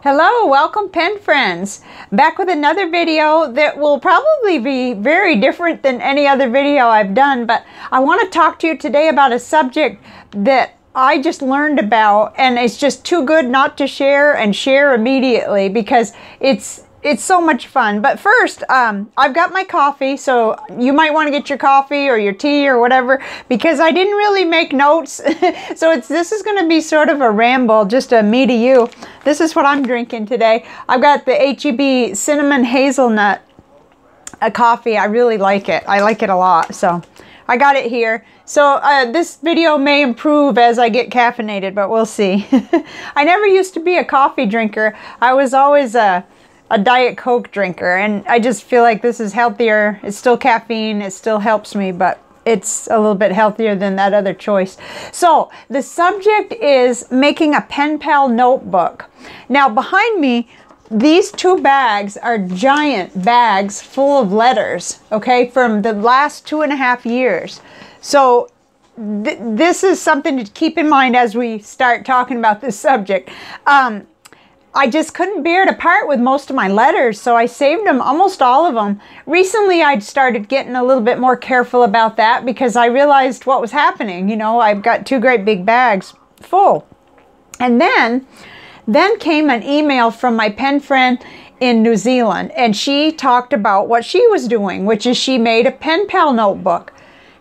Hello, welcome pen friends. Back with another video that will probably be very different than any other video I've done, but I want to talk to you today about a subject that I just learned about, and it's just too good not to share, and share immediately because it's so much fun. But first, I've got my coffee, so you might want to get your coffee or your tea or whatever, because I didn't really make notes. So this is going to be sort of a ramble, just a me to you. This is what I'm drinking today. I've got the H-E-B cinnamon hazelnut coffee. I really like it. I like it a lot. So I got it here. So this video may improve as I get caffeinated, but we'll see. I never used to be a coffee drinker. I was always a Diet Coke drinker, and I just feel like this is healthier. It's still caffeine, it still helps me, but it's a little bit healthier than that other choice. So the subject is making a pen pal notebook. Now behind me, these two bags are giant bags full of letters, okay, from the last 2.5 years. So this is something to keep in mind as we start talking about this subject. I just couldn't bear to part with most of my letters, so I saved them, almost all of them. Recently, I'd started getting a little bit more careful about that because I realized what was happening. You know, I've got two great big bags full. And then came an email from my pen friend in New Zealand, and she talked about what she was doing, which is she made a pen pal notebook.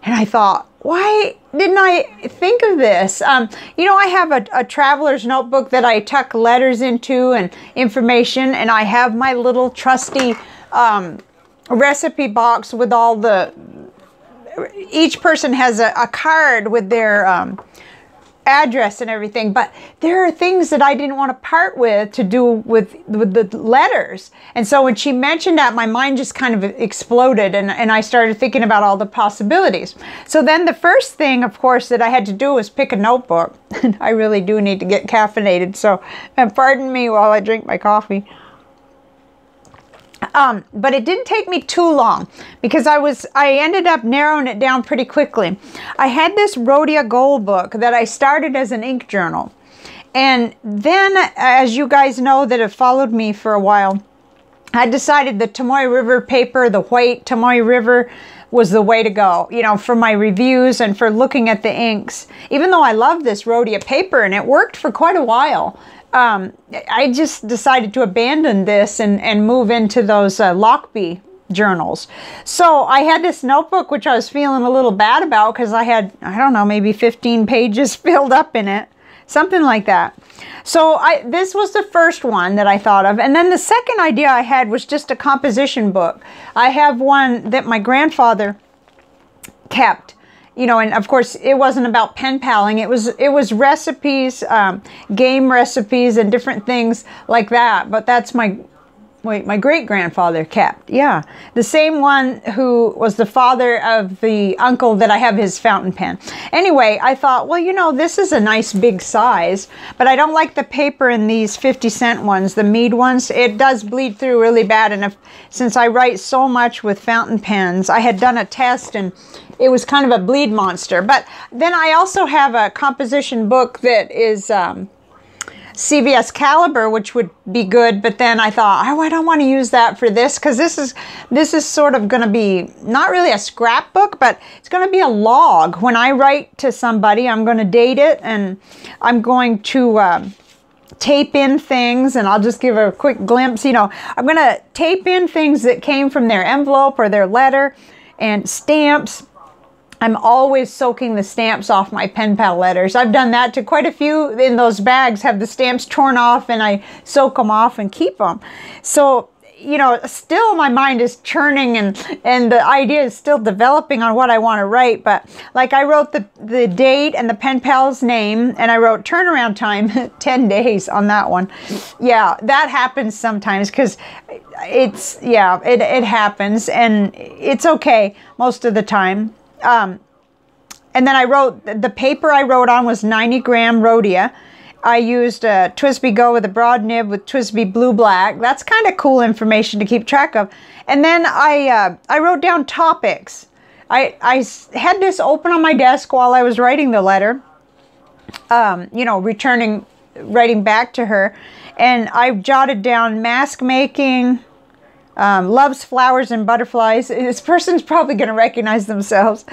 And I thought, why didn't I think of this? You know, I have a traveler's notebook that I tuck letters into and information, and I have my little trusty recipe box with all the, each person has a card with their address and everything, but there are things that I didn't want to part with to do with the letters. And so when she mentioned that, my mind just kind of exploded, and I started thinking about all the possibilities. So then the first thing, of course, that I had to do was pick a notebook. And I really do need to get caffeinated, so pardon me while I drink my coffee. But it didn't take me too long because I ended up narrowing it down pretty quickly. I had this Rhodia Goalbook that I started as an ink journal. And then, as you guys know that have followed me for a while, I decided the Tomoe River paper, the white Tomoe River, was the way to go, you know, for my reviews and for looking at the inks. Even though I love this Rhodia paper and it worked for quite a while, I just decided to abandon this and move into those Lochby journals. So I had this notebook, which I was feeling a little bad about because I had, I don't know, maybe 15 pages filled up in it, something like that. So this was the first one that I thought of. And then the second idea I had was just a composition book. I have one that my grandfather kept. You know, and of course, it wasn't about pen paling. It was recipes, game recipes, and different things like that. But that's my great-grandfather kept. Yeah, the same one who was the father of the uncle that I have his fountain pen. Anyway, I thought, well, you know, this is a nice big size, but I don't like the paper in these 50-cent ones, the Mead ones. It does bleed through really bad, and since I write so much with fountain pens, I had done a test and it was kind of a bleed monster. But then I also have a composition book that is CVS caliber, which would be good. But then I thought, oh, I don't want to use that for this, because this is sort of going to be not really a scrapbook, but it's going to be a log. When I write to somebody, I'm going to date it, and I'm going to tape in things, and I'll just give a quick glimpse. You know, I'm going to tape in things that came from their envelope or their letter, and stamps. I'm always soaking the stamps off my pen pal letters. I've done that to quite a few in those bags, have the stamps torn off, and I soak them off and keep them. So, you know, still my mind is churning, and the idea is still developing on what I want to write. But like, I wrote the date and the pen pal's name, and I wrote turnaround time 10 days on that one. Yeah, that happens sometimes because it happens, and it's okay most of the time. And then I wrote, the paper I wrote on was 90-gram Rhodia. I used a TWSBI Go with a broad nib with TWSBI Blue Black. That's kind of cool information to keep track of. And then I wrote down topics. I had this open on my desk while I was writing the letter, you know, returning writing back to her. And I've jotted down mask making, loves flowers and butterflies. This person's probably going to recognize themselves.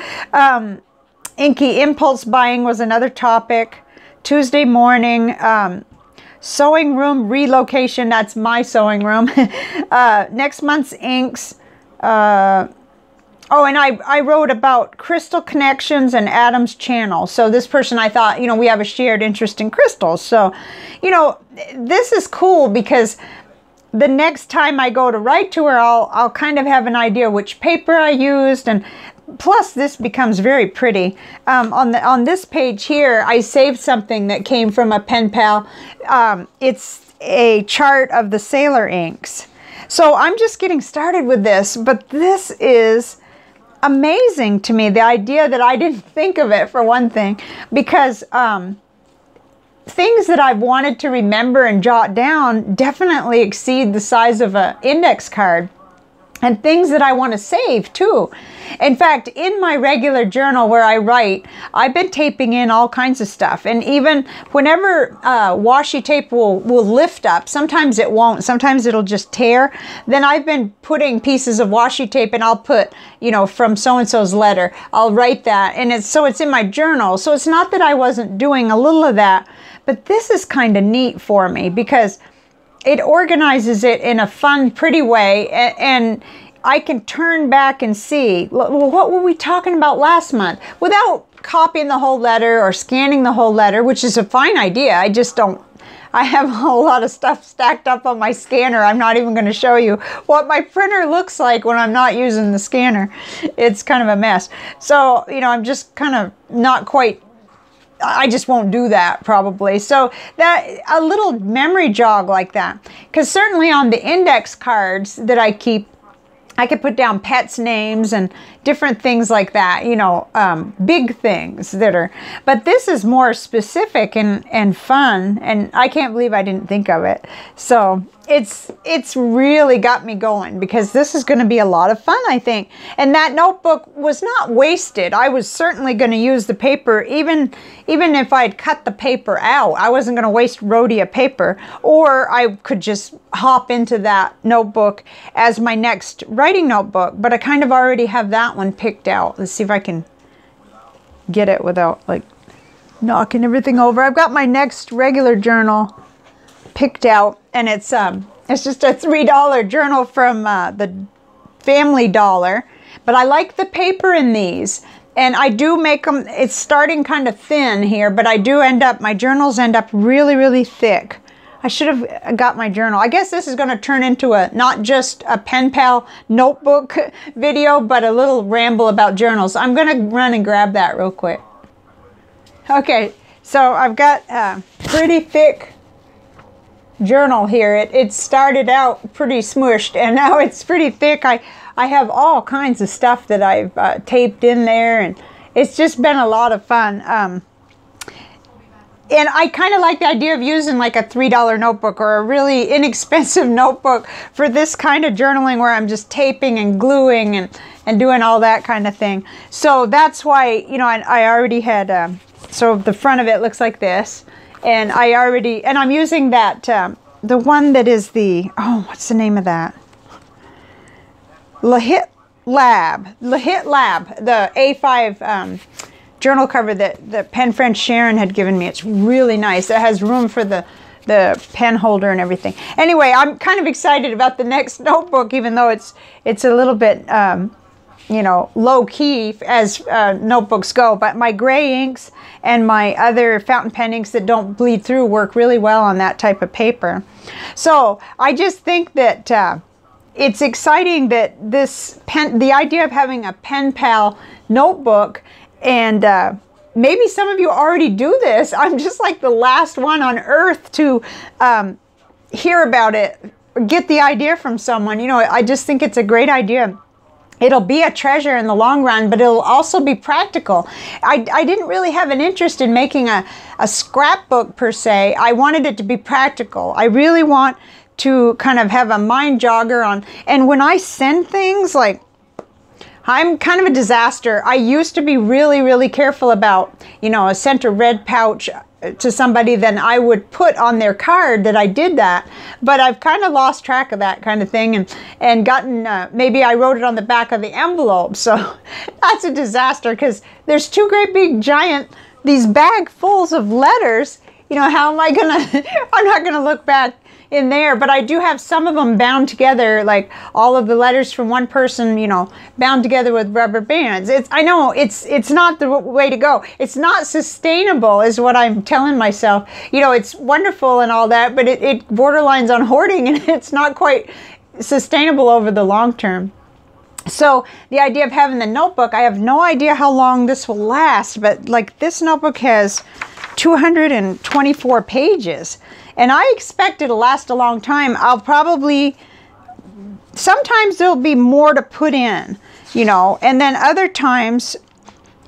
Inky impulse buying was another topic. Tuesday morning, sewing room relocation. That's my sewing room. Next month's inks. Oh, and I wrote about crystal connections and Adam's channel. So this person, I thought, you know, we have a shared interest in crystals. So, you know, this is cool because the next time I go to write to her, I'll kind of have an idea which paper I used, and plus this becomes very pretty. On this page here, I saved something that came from a pen pal. It's a chart of the Sailor inks. So I'm just getting started with this, but this is amazing to me, the idea that I didn't think of it, for one thing, because things that I've wanted to remember and jot down definitely exceed the size of an index card, and things that I want to save too. In fact, in my regular journal where I write, I've been taping in all kinds of stuff. And even whenever washi tape will lift up, sometimes it won't, sometimes it'll just tear, then I've been putting pieces of washi tape, and I'll put, you know, from so-and-so's letter, I'll write that, and it's in my journal. So it's not that I wasn't doing a little of that, but this is kind of neat for me because it organizes it in a fun, pretty way, and I can turn back and see, well, what were we talking about last month, without copying the whole letter or scanning the whole letter, which is a fine idea. I just don't, I have a whole lot of stuff stacked up on my scanner. I'm not even going to show you what my printer looks like when I'm not using the scanner. It's kind of a mess. So, you know, I'm just kind of not quite, I just won't do that probably. So that a little memory jog like that, because certainly on the index cards that I keep, I could put down pets' names and different things like that, you know, big things that are, but this is more specific and fun, and I can't believe I didn't think of it. So it's really got me going, because this is going to be a lot of fun, I think. And that notebook was not wasted. I was certainly going to use the paper, even if I'd cut the paper out. I wasn't going to waste Rhodia paper, or I could just hop into that notebook as my next writing notebook. But I kind of already have that one picked out. Let's see if I can get it without like knocking everything over. I've got my next regular journal picked out, and it's just a $3 journal from the Family Dollar, but I like the paper in these, and I do make them, it's starting kind of thin here, but I do end up, my journals end up really, really thick. I should have got my journal. I guess this is going to turn into a, not just a pen pal notebook video, but a little ramble about journals. I'm going to run and grab that real quick. Okay, so I've got a pretty thick journal here. It started out pretty smushed, and now it's pretty thick. I have all kinds of stuff that I've taped in there, and it's just been a lot of fun. And I kind of like the idea of using like a $3 notebook or a really inexpensive notebook for this kind of journaling, where I'm just taping and gluing and doing all that kind of thing. So that's why, you know, I already had, so the front of it looks like this. And I'm using that, the one that is the, oh, what's the name of that? Lochby Lab, the A5 journal cover that the pen friend Sharon had given me. It's really nice. It has room for the pen holder and everything. Anyway, I'm kind of excited about the next notebook, even though it's a little bit, you know, low key as notebooks go. But my gray inks and my other fountain pen inks that don't bleed through work really well on that type of paper. So I just think that it's exciting that the idea of having a pen pal notebook, and maybe some of you already do this. I'm just like the last one on earth to hear about it, get the idea from someone. You know, I just think it's a great idea. It'll be a treasure in the long run, but it'll also be practical. I didn't really have an interest in making a scrapbook per se. I wanted it to be practical. I really want to kind of have a mind jogger on, and when I send things, like, I'm kind of a disaster. I used to be really, really careful about, you know, a center red pouch to somebody, then I would put on their card that I did that. But I've kind of lost track of that kind of thing, and gotten, maybe I wrote it on the back of the envelope. So that's a disaster, because there's two great big giant, these bag fulls of letters. You know, how am I gonna, I'm not gonna look back in there, but I do have some of them bound together, like all of the letters from one person, you know, bound together with rubber bands. I know it's not the way to go. It's not sustainable, is what I'm telling myself. You know, it's wonderful and all that, but it borderlines on hoarding, and it's not quite sustainable over the long term. So the idea of having the notebook, I have no idea how long this will last, but like this notebook has 224 pages. And I expect it'll last a long time. I'll probably, sometimes there'll be more to put in, you know, and then other times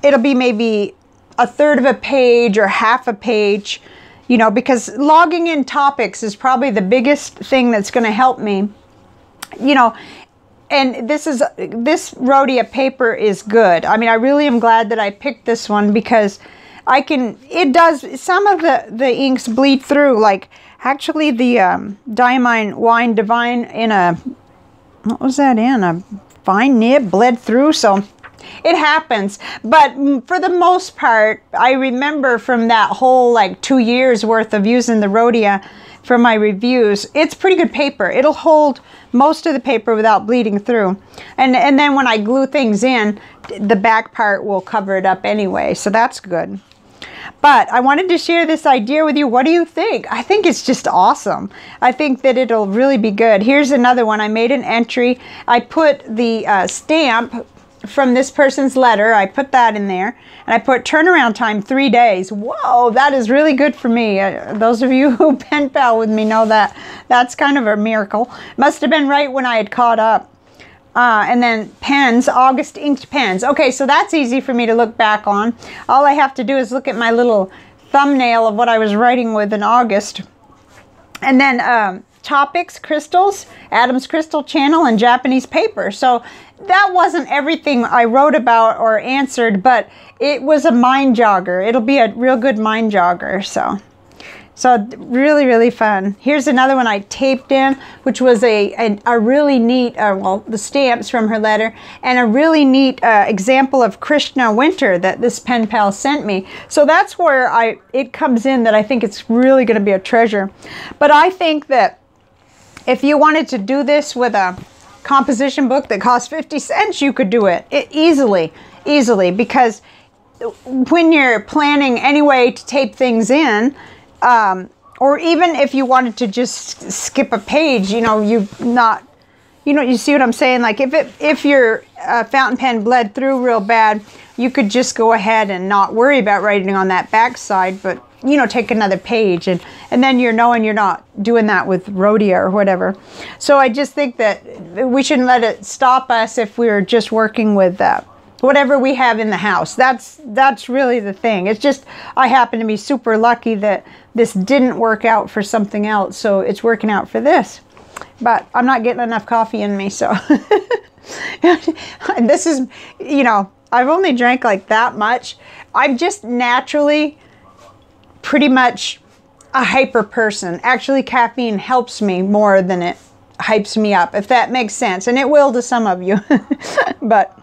it'll be maybe a third of a page or half a page, you know, because logging in topics is probably the biggest thing that's going to help me, you know. And this Rhodia paper is good. I mean, I really am glad that I picked this one, because it does, some of the inks bleed through, like actually the Diamine Wine Divine in a, what was that in? A fine nib bled through, so it happens. But for the most part, I remember from that whole like 2 years worth of using the Rhodia for my reviews, it's pretty good paper. It'll hold most of the paper without bleeding through. And then when I glue things in, the back part will cover it up anyway, so that's good. But I wanted to share this idea with you. What do you think? I think it's just awesome. I think that it'll really be good. Here's another one. I made an entry. I put the stamp from this person's letter. I put that in there. And I put turnaround time 3 days. Whoa, that is really good for me. Those of you who pen pal with me know that that's kind of a miracle. Must have been right when I had caught up. And then pens, August inked pens. Okay, so that's easy for me to look back on. All I have to do is look at my little thumbnail of what I was writing with in August. And then topics, crystals, Adam's Crystal Channel, and Japanese paper. So that wasn't everything I wrote about or answered, but it was a mind jogger. It'll be a real good mind jogger, So really, really fun. Here's another one I taped in, which was a really neat, well, the stamps from her letter, and a really neat example of Krishna Winter that this pen pal sent me. So that's where it comes in, that I think it's really going to be a treasure. But I think that if you wanted to do this with a composition book that costs 50 cents, you could do it easily, because when you're planning anyway to tape things in, or even if you wanted to just skip a page, you know, you see what I'm saying? Like if your fountain pen bled through real bad, you could just go ahead and not worry about writing on that back side, but, you know, take another page, and then you're knowing you're not doing that with Rhodia or whatever. So I just think that we shouldn't let it stop us if we're just working with whatever we have in the house. That's really the thing. It's just, I happen to be super lucky that this didn't work out for something else, so it's working out for this. But I'm not getting enough coffee in me, so. And this is, you know, I've only drank like that much. I'm just naturally pretty much a hyper person. Actually, caffeine helps me more than it hypes me up, if that makes sense. And it will to some of you. But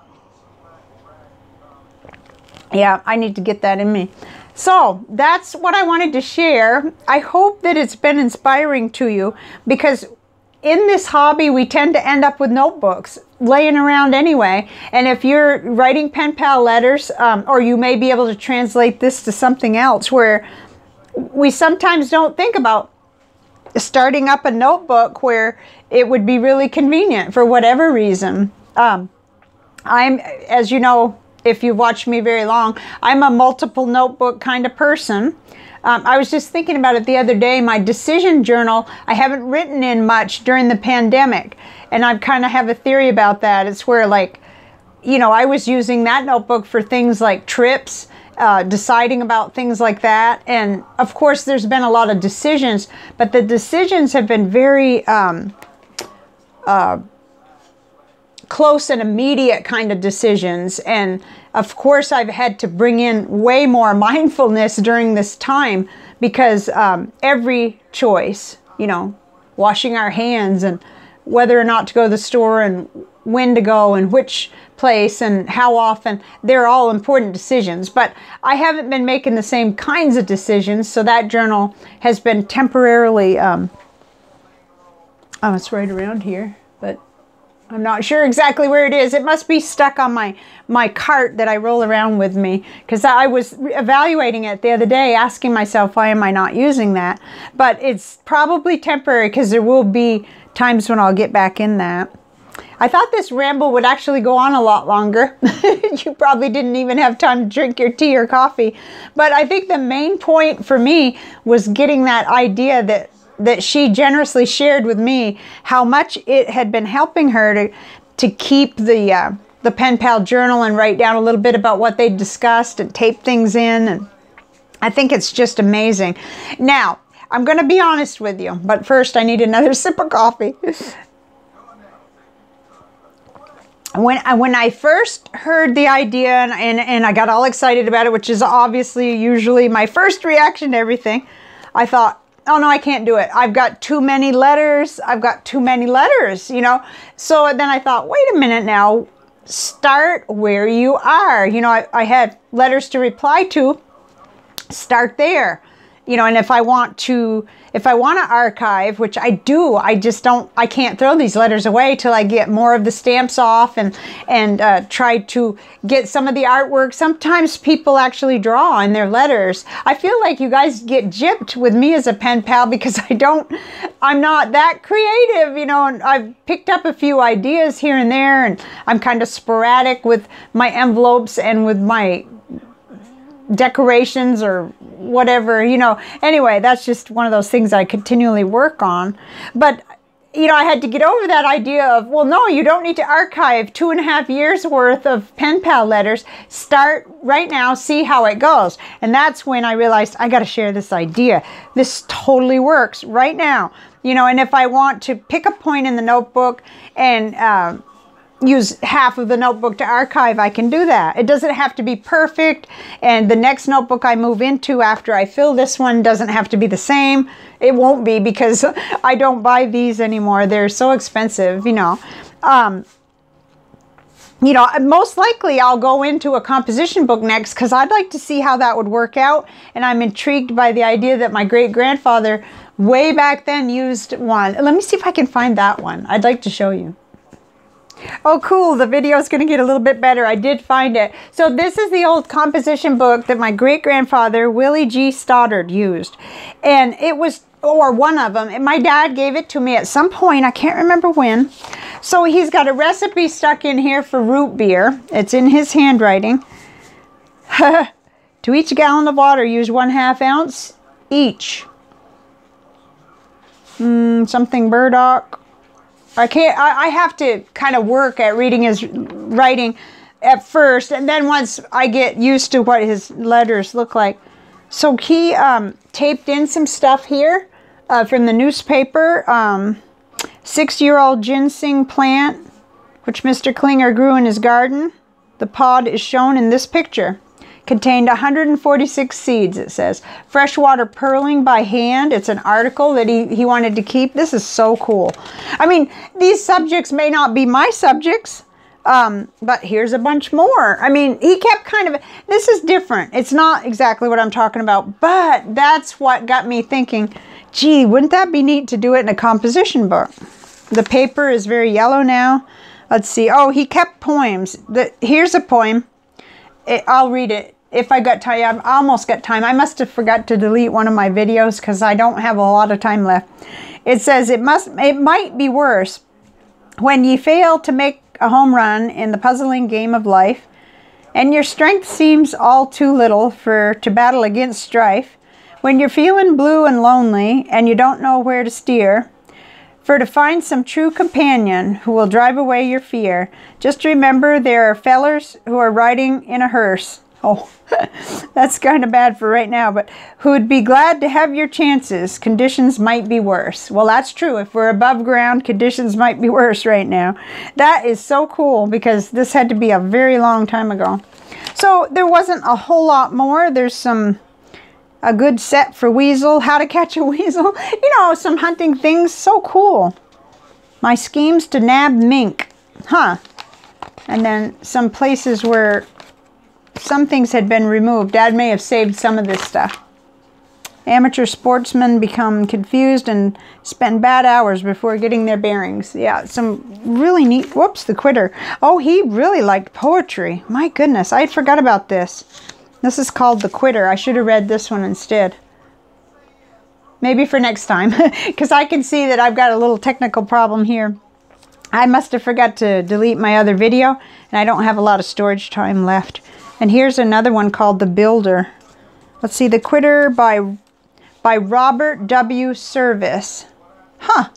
yeah, I need to get that in me. So that's what I wanted to share. I hope that it's been inspiring to you, because in this hobby, we tend to end up with notebooks laying around anyway. And if you're writing pen pal letters, or you may be able to translate this to something else, where we sometimes don't think about starting up a notebook where it would be really convenient for whatever reason. As you know, if you've watched me very long, I'm a multiple notebook kind of person. I was just thinking about it the other day. My decision journal, I haven't written in much during the pandemic. And I kind of have a theory about that. It's where, like, you know, I was using that notebook for things like trips, deciding about things like that. And of course, there's been a lot of decisions, but the decisions have been very close and immediate kind of decisions. And Of course, I've had to bring in way more mindfulness during this time because every choice, you know, washing our hands and whether or not to go to the store and when to go and which place and how often, they're all important decisions. But I haven't been making the same kinds of decisions, so that journal has been temporarily, oh, it's right around here, but I'm not sure exactly where it is. It must be stuck on my cart that I roll around with me, because I was evaluating it the other day, asking myself, why am I not using that? But it's probably temporary, because there will be times when I'll get back in that. I thought this ramble would actually go on a lot longer. You probably didn't even have time to drink your tea or coffee. But I think the main point for me was getting that idea that she generously shared with me, how much it had been helping her to keep the pen pal journal and write down a little bit about what they discussed and tape things in. And I think it's just amazing. Now, I'm going to be honest with you, but first I need another sip of coffee. When I first heard the idea and I got all excited about it, which is obviously usually my first reaction to everything, I thought, oh no, I can't do it. I've got too many letters. I've got too many letters, you know. So then I thought, wait a minute now, start where you are. You know, I had letters to reply to, start there. You know, and if I want to archive, which I do, I can't throw these letters away till I get more of the stamps off and try to get some of the artwork. Sometimes people actually draw in their letters. I feel like you guys get gypped with me as a pen pal because I'm not that creative, you know, and I've picked up a few ideas here and there, and I'm kind of sporadic with my envelopes and with my decorations or whatever, you know. Anyway, that's just one of those things I continually work on. But, you know, I had to get over that idea of, well, no, you don't need to archive 2.5 years worth of pen pal letters. Start right now, see how it goes. And that's when I realized I got to share this idea. This totally works right now. You know, and if I want to pick a point in the notebook and use half of the notebook to archive, I can do that. It doesn't have to be perfect, and the next notebook I move into after I fill this one doesn't have to be the same. It won't be, because I don't buy these anymore. They're so expensive, you know. You know, most likely I'll go into a composition book next, because I'd like to see how that would work out, and I'm intrigued by the idea that my great-grandfather way back then used one. Let me see if I can find that one. I'd like to show you. Oh, cool. The video is going to get a little bit better. I did find it. So this is the old composition book that my great-grandfather, Willie G. Stoddard, used. And it was, or one of them, and my dad gave it to me at some point. I can't remember when. So he's got a recipe stuck in here for root beer. It's in his handwriting. To each gallon of water, use 1/2 ounce each. Something burdock. I have to kind of work at reading his writing at first, and then once I get used to what his letters look like. So he taped in some stuff here from the newspaper. 6-year-old ginseng plant, which Mr. Klinger grew in his garden. The pod is shown in this picture. Contained 146 seeds, it says. Freshwater pearling by hand. It's an article that he wanted to keep. This is so cool. I mean, these subjects may not be my subjects, but here's a bunch more. I mean, he kept kind of, this is different. It's not exactly what I'm talking about, but that's what got me thinking, gee, wouldn't that be neat to do it in a composition book? The paper is very yellow now. Let's see. Oh, he kept poems. Here's a poem. I'll read it. If I got time, I almost got time. I must have forgot to delete one of my videos because I don't have a lot of time left. It says, it might be worse when ye fail to make a home run in the puzzling game of life, and your strength seems all too little to battle against strife, when you're feeling blue and lonely and you don't know where to steer, for to find some true companion who will drive away your fear, just remember there are fellers who are riding in a hearse Oh, that's kind of bad for right now, but who'd be glad to have your chances. Conditions might be worse. Well, that's true. If we're above ground, conditions might be worse right now. That is so cool because this had to be a very long time ago. So there wasn't a whole lot more. There's a good set for weasel, how to catch a weasel. You know, some hunting things. So cool. My schemes to nab mink. Huh. And then some places where some things had been removed. Dad may have saved some of this stuff. Amateur sportsmen become confused and spend bad hours before getting their bearings. Yeah, some really neat... Whoops, the quitter. Oh, he really liked poetry. My goodness, I forgot about this. This is called The Quitter. I should have read this one instead. Maybe for next time, because I can see that I've got a little technical problem here. I must have forgot to delete my other video, and I don't have a lot of storage time left. And here's another one called The Builder. Let's see, The Quitter by Robert W. Service. Huh.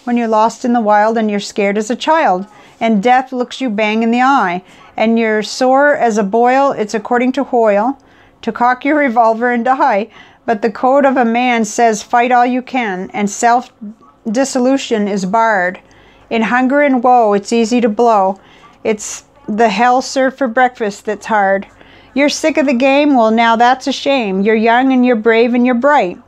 When you're lost in the wild and you're scared as a child, and death looks you bang in the eye, and you're sore as a boil, it's according to Hoyle, to cock your revolver and die. But the code of a man says fight all you can, and self-dissolution is barred. In hunger and woe, it's easy to blow. It's the hell served for breakfast that's hard. You're sick of the game? Well, now that's a shame. You're young and you're brave and you're bright.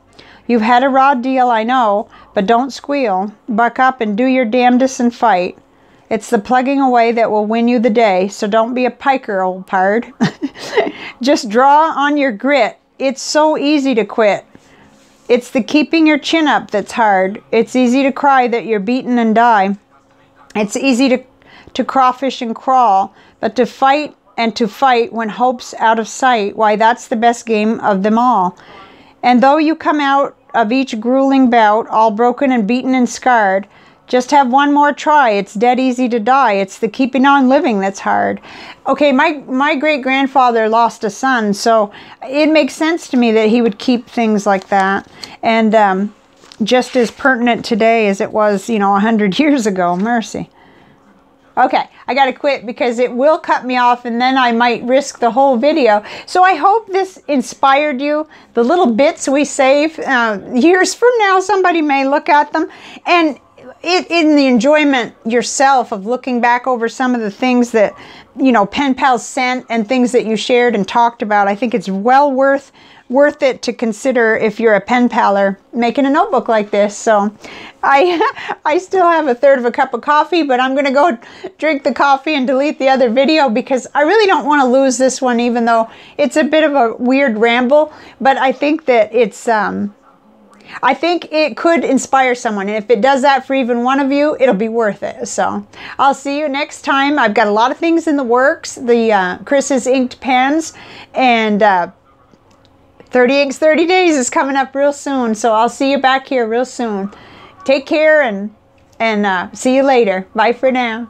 You've had a raw deal, I know, but don't squeal. Buck up and do your damnedest and fight. It's the plugging away that will win you the day, so don't be a piker, old pard. Just draw on your grit. It's so easy to quit. It's the keeping your chin up that's hard. It's easy to cry that you're beaten and die. It's easy to crawfish and crawl, but to fight when hope's out of sight, why, that's the best game of them all. And though you come out of each grueling bout, all broken and beaten and scarred, just have one more try. It's dead easy to die. It's the keeping on living that's hard. Okay, my great-grandfather lost a son, so it makes sense to me that he would keep things like that. And just as pertinent today as it was, 100 years ago. Mercy. Okay, I gotta quit because it will cut me off and then I might risk the whole video. So I hope this inspired you. The little bits we save, years from now, somebody may look at them. And in the enjoyment yourself of looking back over some of the things that, pen pals sent and things that you shared and talked about, I think it's well worth it to consider if you're a pen paler making a notebook like this. So I still have a third of a cup of coffee, but I'm going to go drink the coffee and delete the other video because I really don't want to lose this one, even though it's a bit of a weird ramble. But I think that it's, I think it could inspire someone. And if it does that for even one of you, it'll be worth it. So I'll see you next time. I've got a lot of things in the works. The Chris's inked pens and 30 Inks, 30 Days is coming up real soon. So I'll see you back here real soon. Take care and see you later. Bye for now.